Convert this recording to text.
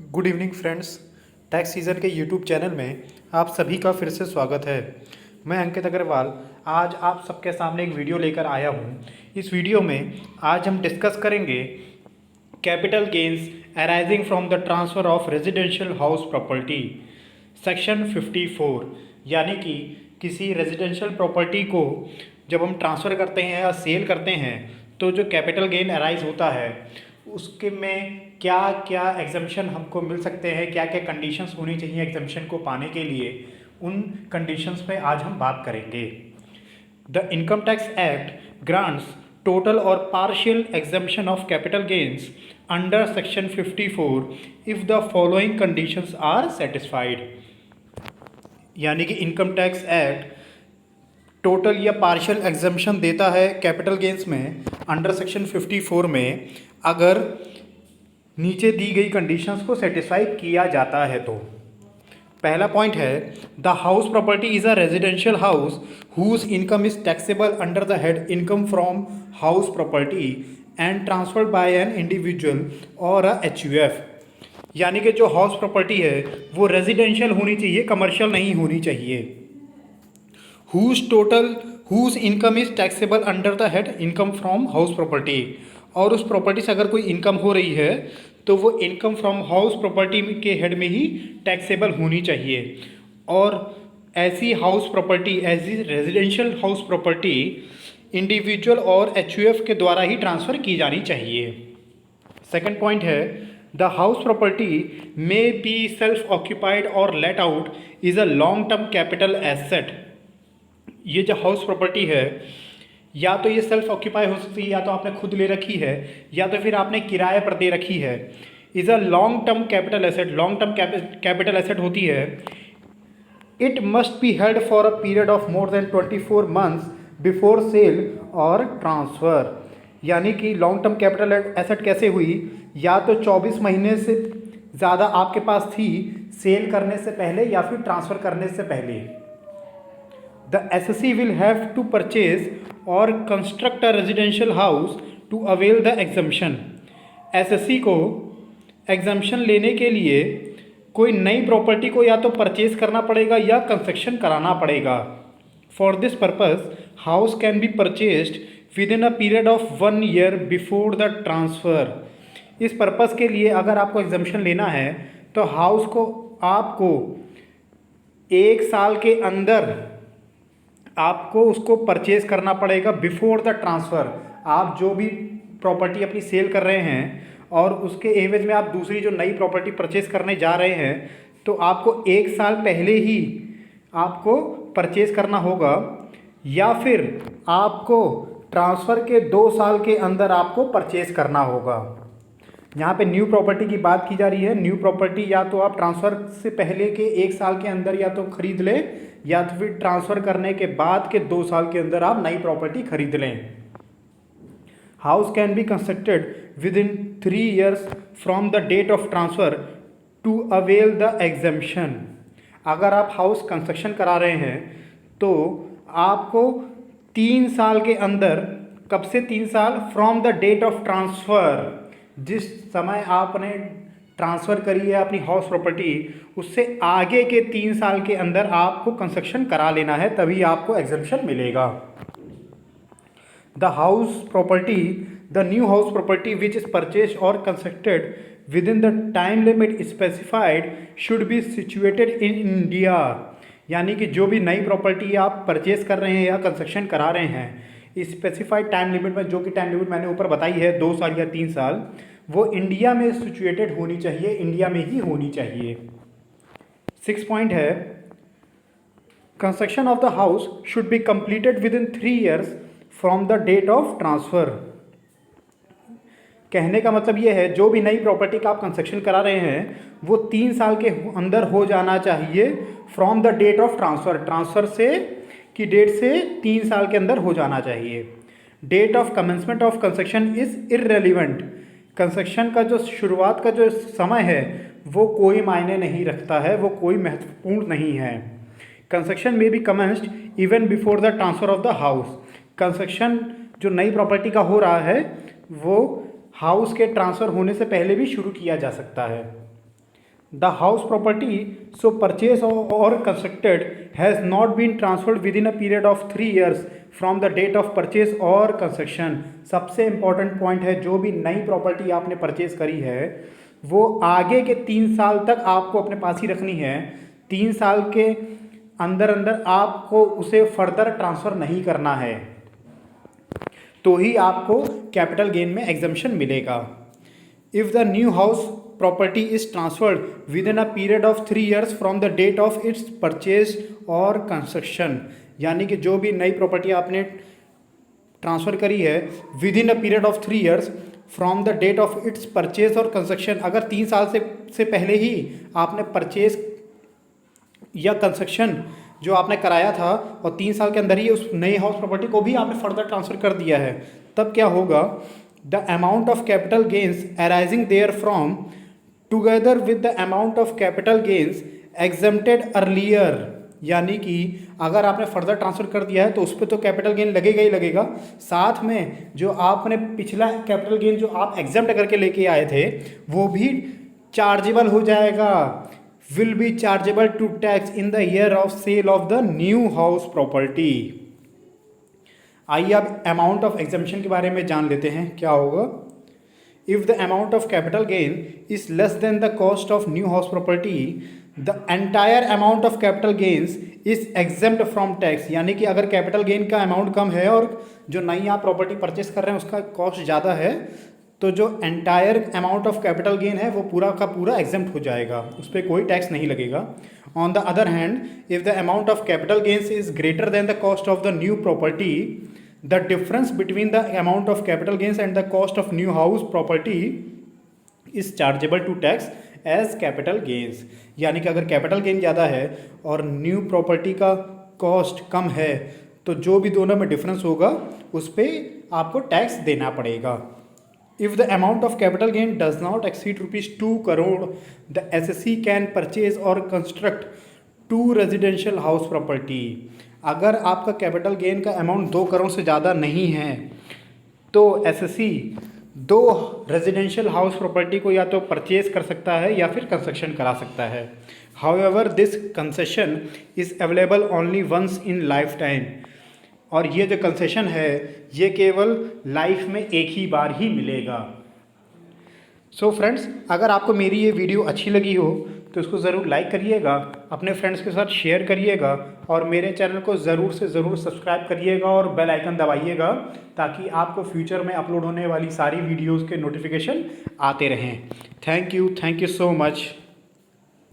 Good evening friends. Tax season के YouTube channel में आप सभी का फिर से स्वागत है। मैं अंकित अग्रवाल आज आप सबके सामने एक वीडियो लेकर आया हूँ। इस वीडियो में आज हम डिस्कस करेंगे capital gains arising from the transfer of residential house property section 54। यानी कि किसी रेजिडेंशियल प्रॉपर्टी को जब हम ट्रांसफ़र करते हैं या सेल करते हैं तो जो कैपिटल गेन अराइज होता है उसके में क्या क्या एग्जम्पशन हमको मिल सकते हैं, क्या क्या कंडीशंस होनी चाहिए एग्जम्पशन को पाने के लिए, उन कंडीशंस पे आज हम बात करेंगे। The income tax act grants total और partial exemption of capital gains under section 54 if the following conditions are satisfied. यानी कि इनकम टैक्स एक्ट टोटल या पार्शियल एग्जम्पशन देता है कैपिटल गेन्स में अंडर सेक्शन 54 में, अगर नीचे दी गई कंडीशंस को सेटिस्फाई किया जाता है तो। पहला पॉइंट है the house property is a residential house whose income is taxable under the head income from house property and transferred by an individual or a HUF। यानी कि जो हाउस प्रॉपर्टी है वो रेजिडेंशियल होनी चाहिए, कमर्शियल नहीं होनी चाहिए। Whose income is taxable under the head income from house property, और उस प्रॉपर्टी से अगर कोई इनकम हो रही है तो वो इनकम फ्रॉम हाउस प्रॉपर्टी के हेड में ही टैक्सेबल होनी चाहिए। और ऐसी हाउस प्रॉपर्टी, ऐसी रेजिडेंशियल हाउस प्रॉपर्टी इंडिविजुअल और HUF के द्वारा ही ट्रांसफ़र की जानी चाहिए। सेकंड पॉइंट है the house property may be self occupied और let out is a long term capital asset. ये जो हाउस प्रॉपर्टी है या तो ये सेल्फ ऑक्यूपाई हो सकती है, या तो आपने खुद ले रखी है, या तो फिर आपने किराए पर दे रखी है। Is a long term capital asset, long term capital asset होती है। It must be held for a period of more than 24 months before sale or transfer. यानी कि लॉन्ग टर्म कैपिटल एसेट कैसे हुई, या तो 24 महीने से ज़्यादा आपके पास थी सेल करने से पहले या फिर ट्रांसफ़र करने से पहले। The SSE will have to purchase or construct a residential house to avail the exemption। SSE को एग्जम्पशन लेने के लिए कोई नई प्रॉपर्टी को या तो परचेज करना पड़ेगा या कंस्ट्रक्शन कराना पड़ेगा। For this purpose house can B purchased with in a period of 1 year before the transfer. इस पर्पज़ के लिए अगर आपको एग्जम्पशन लेना है तो हाउस को आपको 1 साल के अंदर आपको उसको परचेज़ करना पड़ेगा बिफोर द ट्रांसफ़र। आप जो भी प्रॉपर्टी अपनी सेल कर रहे हैं और उसके एवज में आप दूसरी जो नई प्रॉपर्टी परचेज़ करने जा रहे हैं तो आपको 1 साल पहले ही आपको परचेज़ करना होगा, या फिर आपको ट्रांसफ़र के 2 साल के अंदर आपको परचेज़ करना होगा। यहाँ पे न्यू प्रॉपर्टी की बात की जा रही है। न्यू प्रॉपर्टी या तो आप ट्रांसफ़र से पहले के 1 साल के अंदर या तो खरीद लें, या तो फिर ट्रांसफ़र करने के बाद के 2 साल के अंदर आप नई प्रॉपर्टी खरीद लें। House can be constructed within 3 years from the date of transfer to avail the exemption. अगर आप हाउस कंस्ट्रक्शन करा रहे हैं तो आपको 3 साल के अंदर, कब से 3 साल, from the date of transfer, जिस समय आपने ट्रांसफ़र करी है अपनी हाउस प्रॉपर्टी उससे आगे के 3 साल के अंदर आपको कंस्ट्रक्शन करा लेना है, तभी आपको एग्जम्पशन मिलेगा। The house property, the new house property which is purchase और constructed within the time limit specified should be situated in India. यानी कि जो भी नई प्रॉपर्टी आप परचेज कर रहे हैं या कंस्ट्रक्शन करा रहे हैं स्पेसिफाइड टाइम लिमिट में, जो कि टाइम लिमिट मैंने ऊपर बताई है 2 साल या 3 साल, वो इंडिया में सिचुएटेड होनी चाहिए, इंडिया में ही होनी चाहिए। 6 पॉइंट है construction of the house should be completed within 3 years from the date of transfer. कहने का मतलब ये है जो भी नई प्रॉपर्टी का आप कंस्ट्रक्शन करा रहे हैं वो 3 साल के अंदर हो जाना चाहिए from the date of transfer. Transfer से की डेट से 3 साल के अंदर हो जाना चाहिए। Date of commencement of construction is irrelevant. Construction का जो शुरुआत का जो समय है वो कोई मायने नहीं रखता है, वो कोई महत्वपूर्ण नहीं है। Construction may be commenced even before the transfer of the house. Construction जो नई प्रॉपर्टी का हो रहा है वो हाउस के ट्रांसफ़र होने से पहले भी शुरू किया जा सकता है। The house property so purchase और constructed has not been transferred within a period of 3 years from the date of purchase और कंस्ट्रक्शन। सबसे इंपॉर्टेंट पॉइंट है, जो भी नई प्रॉपर्टी आपने परचेज करी है वो आगे के 3 साल तक आपको अपने पास ही रखनी है। 3 साल के अंदर अंदर आपको उसे फर्दर ट्रांसफ़र नहीं करना है, तो ही आपको कैपिटल गेन में एग्जम्पशन मिलेगा। If the new house property is transferred within a period of 3 years from the date of its purchase और कंस्ट्रक्शन, यानी कि जो भी नई प्रॉपर्टी आपने ट्रांसफ़र करी है within a period of 3 years from the date of its purchase और कंस्ट्रक्शन, अगर 3 साल से पहले ही आपने परचेज या कंस्ट्रक्शन जो आपने कराया था और 3 साल के अंदर ही उस नई हाउस प्रॉपर्टी को भी आपने फर्दर ट्रांसफ़र कर दिया है, तब क्या होगा, the amount of capital gains arising therefrom together with the amount of capital gains exempted earlier, यानी कि अगर आपने फर्दर ट्रांसफ़र कर दिया है तो उस पर तो कैपिटल गेन लगेगा ही लगेगा, साथ में जो आपने पिछला कैपिटल गेन जो आप एग्जम्प्ट करके लेके आए थे वो भी चार्जेबल हो जाएगा, will be chargeable to tax in the year of sale of the new house property. आइए अब अमाउंट ऑफ एग्जम्पशन के बारे में जान लेते हैं क्या होगा। If the amount of capital gain is less than the cost of new house property the entire amount of capital gains is exempt from tax, यानी कि अगर कैपिटल गेन का अमाउंट कम है और जो नई आप प्रॉपर्टी परचेस कर रहे हैं उसका कॉस्ट ज़्यादा है, तो जो entire amount of capital gain है वो पूरा का पूरा एग्जेम्प्ट हो जाएगा, उस पर कोई टैक्स नहीं लगेगा। On the other hand, if the amount of capital gains is greater than the cost of the new property the difference between the amount of capital gains and the cost of new house property is chargeable to tax as capital gains, यानी कि अगर capital gain ज़्यादा है और new property का cost कम है तो जो भी दोनों में डिफरेंस होगा उस पर आपको टैक्स देना पड़ेगा। If the amount of capital gain does not exceed ₹2 crore the assessee can purchase और कंस्ट्रक्ट 2 रेजिडेंशियल हाउस प्रॉपर्टी। अगर आपका कैपिटल गेन का अमाउंट 2 करोड़ से ज़्यादा नहीं है तो एसएससी 2 रेजिडेंशियल हाउस प्रॉपर्टी को या तो परचेज कर सकता है या फिर कंस्ट्रक्शन करा सकता है। However this concession is available only once in lifetime, और ये जो कंसेशन है ये केवल लाइफ में एक ही बार ही मिलेगा। सो फ्रेंड्स, अगर आपको मेरी ये वीडियो अच्छी लगी हो तो इसको ज़रूर लाइक करिएगा, अपने फ्रेंड्स के साथ शेयर करिएगा और मेरे चैनल को ज़रूर से ज़रूर सब्सक्राइब करिएगा और बेल आइकन दबाइएगा ताकि आपको फ्यूचर में अपलोड होने वाली सारी वीडियोज़ के नोटिफिकेशन आते रहें। Thank you so much.